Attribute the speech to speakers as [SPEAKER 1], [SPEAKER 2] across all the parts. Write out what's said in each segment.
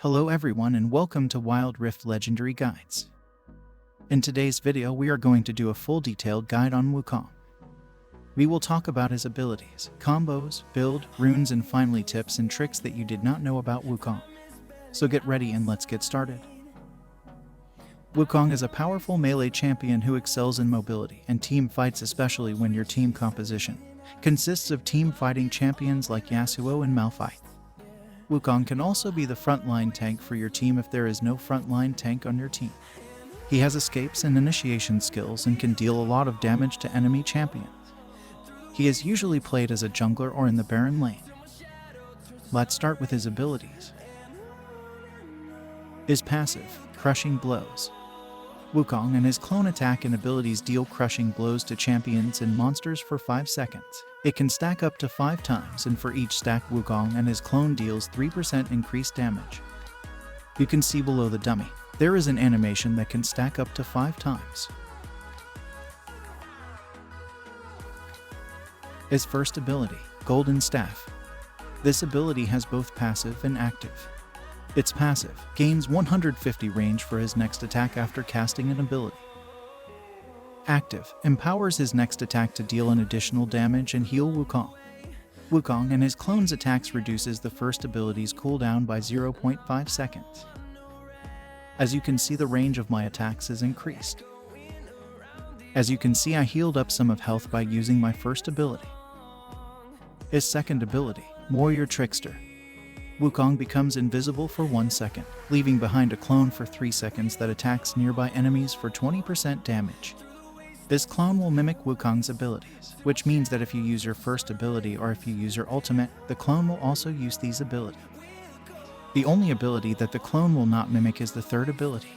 [SPEAKER 1] Hello everyone and welcome to Wild Rift Legendary Guides. In today's video we are going to do a full detailed guide on Wukong. We will talk about his abilities, combos, build, runes and finally tips and tricks that you did not know about Wukong. So get ready and let's get started. Wukong is a powerful melee champion who excels in mobility and team fights, especially when your team composition consists of team fighting champions like Yasuo and Malphite. Wukong can also be the frontline tank for your team if there is no frontline tank on your team. He has escapes and initiation skills and can deal a lot of damage to enemy champions. He is usually played as a jungler or in the Baron lane. Let's start with his abilities. His passive, Crushing Blows. Wukong and his clone attack and abilities deal crushing blows to champions and monsters for 5 seconds. It can stack up to 5 times, and for each stack Wukong and his clone deals 3% increased damage. You can see below the dummy, there is an animation that can stack up to 5 times. His first ability, Golden Staff. This ability has both passive and active. Its passive gains 150 range for his next attack after casting an ability. Active empowers his next attack to deal an additional damage and heal Wukong. Wukong and his clone's attacks reduces the first ability's cooldown by 0.5 seconds. As you can see, the range of my attacks is increased. As you can see, I healed up some of health by using my first ability. His second ability, Warrior Trickster. Wukong becomes invisible for 1 second, leaving behind a clone for 3 seconds that attacks nearby enemies for 20% damage. This clone will mimic Wukong's abilities, which means that if you use your first ability or if you use your ultimate, the clone will also use these abilities. The only ability that the clone will not mimic is the third ability.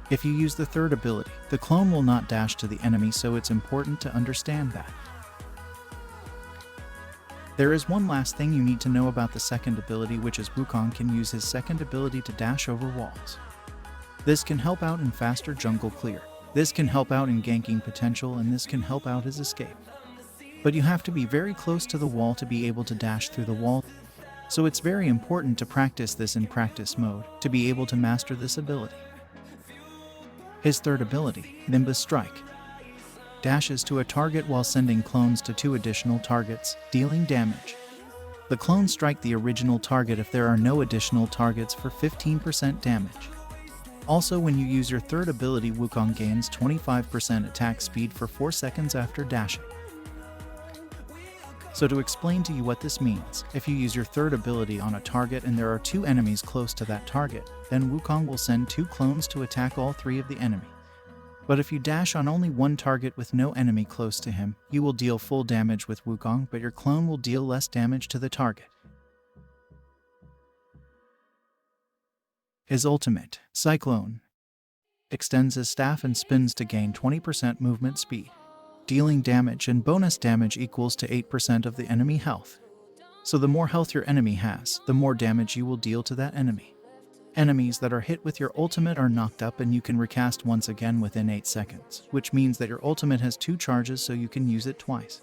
[SPEAKER 1] If you use the third ability, the clone will not dash to the enemy, so it's important to understand that. There is one last thing you need to know about the second ability, which is Wukong can use his second ability to dash over walls. This can help out in faster jungle clear. This can help out in ganking potential, and this can help out his escape. But you have to be very close to the wall to be able to dash through the wall, so it's very important to practice this in practice mode to be able to master this ability. His third ability, Nimbus Strike. Dashes to a target while sending clones to 2 additional targets, dealing damage. The clones strike the original target if there are no additional targets for 15% damage. Also, when you use your third ability, Wukong gains 25% attack speed for 4 seconds after dashing. So to explain to you what this means, if you use your third ability on a target and there are 2 enemies close to that target, then Wukong will send 2 clones to attack all 3 of the enemy. But if you dash on only 1 target with no enemy close to him, you will deal full damage with Wukong, but your clone will deal less damage to the target. His ultimate, Cyclone. Extends his staff and spins to gain 20% movement speed. Dealing damage and bonus damage equals to 8% of the enemy health. So the more health your enemy has, the more damage you will deal to that enemy. Enemies that are hit with your ultimate are knocked up and you can recast once again within 8 seconds, which means that your ultimate has 2 charges, so you can use it twice.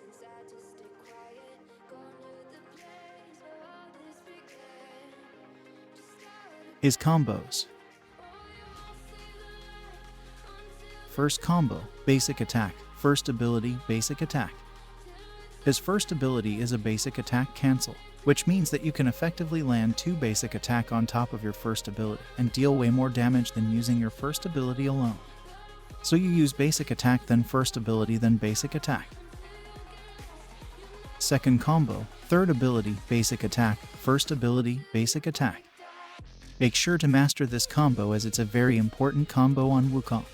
[SPEAKER 1] His combos. First combo, Basic Attack. First ability, Basic Attack. His first ability is a basic attack cancel, which means that you can effectively land 2 basic attack on top of your first ability and deal way more damage than using your first ability alone. So you use basic attack, then first ability, then basic attack. Second combo, third ability, Basic Attack, first ability, Basic Attack. Make sure to master this combo as it's a very important combo on Wukong.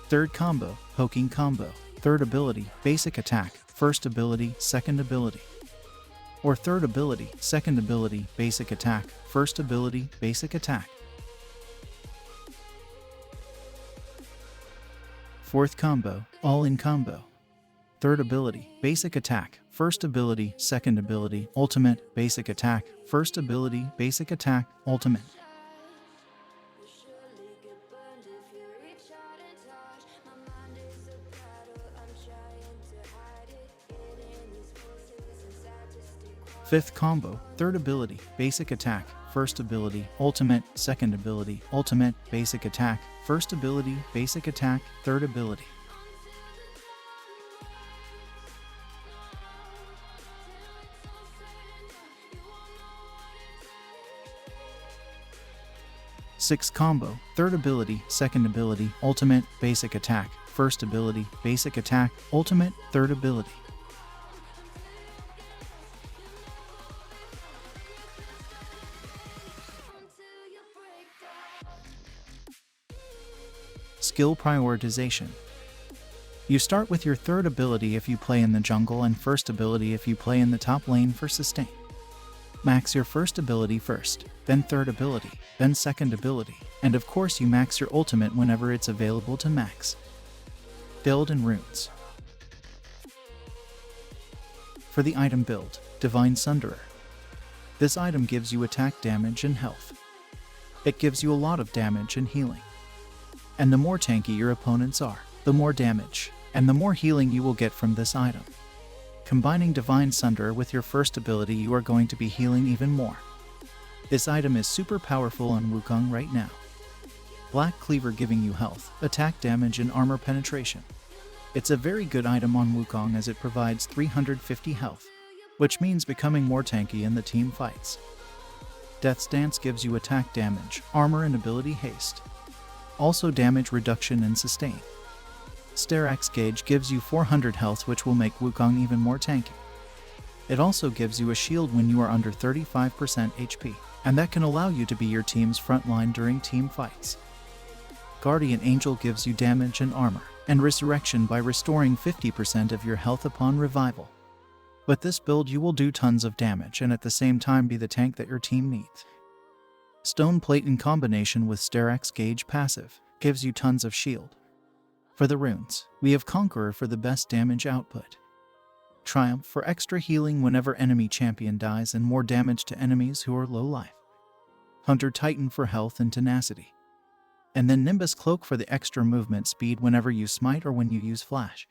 [SPEAKER 1] Third combo, Poking Combo. Third ability, Basic Attack, first ability, second ability. Or third ability, second ability, Basic Attack, first ability, Basic Attack. Fourth combo, All-in Combo. third ability, basic attack, first ability, second ability, ultimate, basic attack, first ability, basic attack, ultimate. Fifth combo, third ability, basic attack, first ability, ultimate, second ability, ultimate, basic attack, first ability, basic attack, third ability. Sixth combo, third ability, second ability, ultimate, basic attack, first ability, basic attack, ultimate, third ability. Skill prioritization. You start with your third ability if you play in the jungle and first ability if you play in the top lane for sustain. Max your first ability first, then third ability, then second ability, and of course you max your ultimate whenever it's available to max. Build and runes. For the item build, Divine Sunderer. This item gives you attack damage and health. It gives you a lot of damage and healing. And the more tanky your opponents are, the more damage, and the more healing you will get from this item. Combining Divine Sunderer with your first ability, you are going to be healing even more. This item is super powerful on Wukong right now. Black Cleaver giving you health, attack damage and armor penetration. It's a very good item on Wukong as it provides 350 health, which means becoming more tanky in the team fights. Death's Dance gives you attack damage, armor and ability haste. Also damage reduction and sustain. Sterak's Gauge gives you 400 health, which will make Wukong even more tanky. It also gives you a shield when you are under 35% HP, and that can allow you to be your team's front line during team fights. Guardian Angel gives you damage and armor, and resurrection by restoring 50% of your health upon revival. With this build you will do tons of damage and at the same time be the tank that your team needs. Stone Plate in combination with Sterak's Gauge passive gives you tons of shield. For the runes, we have Conqueror for the best damage output. Triumph for extra healing whenever enemy champion dies and more damage to enemies who are low life. Hunter Titan for health and tenacity. And then Nimbus Cloak for the extra movement speed whenever you smite or when you use flash.